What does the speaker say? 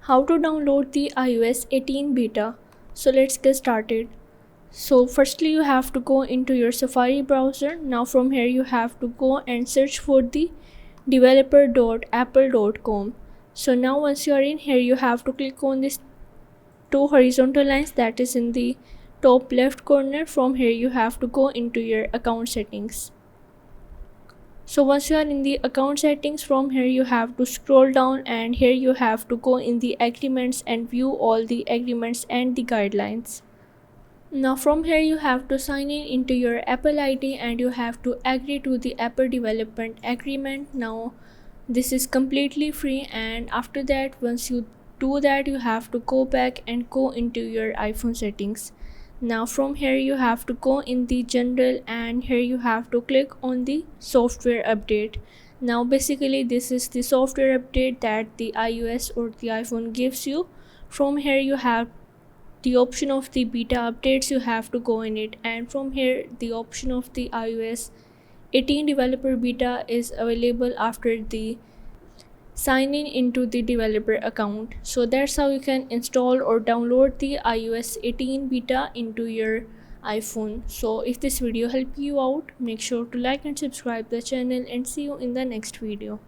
How to download the iOS 18 beta. So let's get started. So firstly you have to go into your Safari browser. Now from here you have to go and search for the developer.apple.com. So now once you are in here, you have to click on this two horizontal lines that is in the top left corner. From here you have to go into your account settings. So once you are in the account settings, from here you have to scroll down and here you have to go in the agreements and view all the agreements and the guidelines. Now from here you have to sign in into your Apple ID and you have to agree to the Apple development agreement. Now this is completely free, and after that once you do that you have to go back and go into your iPhone settings. Now from here you have to go in the general and here you have to click on the software update. Now basically this is the software update that the iOS or the iPhone gives you. From here you have the option of the beta updates, you have to go in it, and from here the option of the iOS 18 developer beta is available after the sign in into the developer account. So that's how you can install or download the iOS 18 beta into your iPhone. So if this video helped you out, make sure to like and subscribe the channel, and see you in the next video.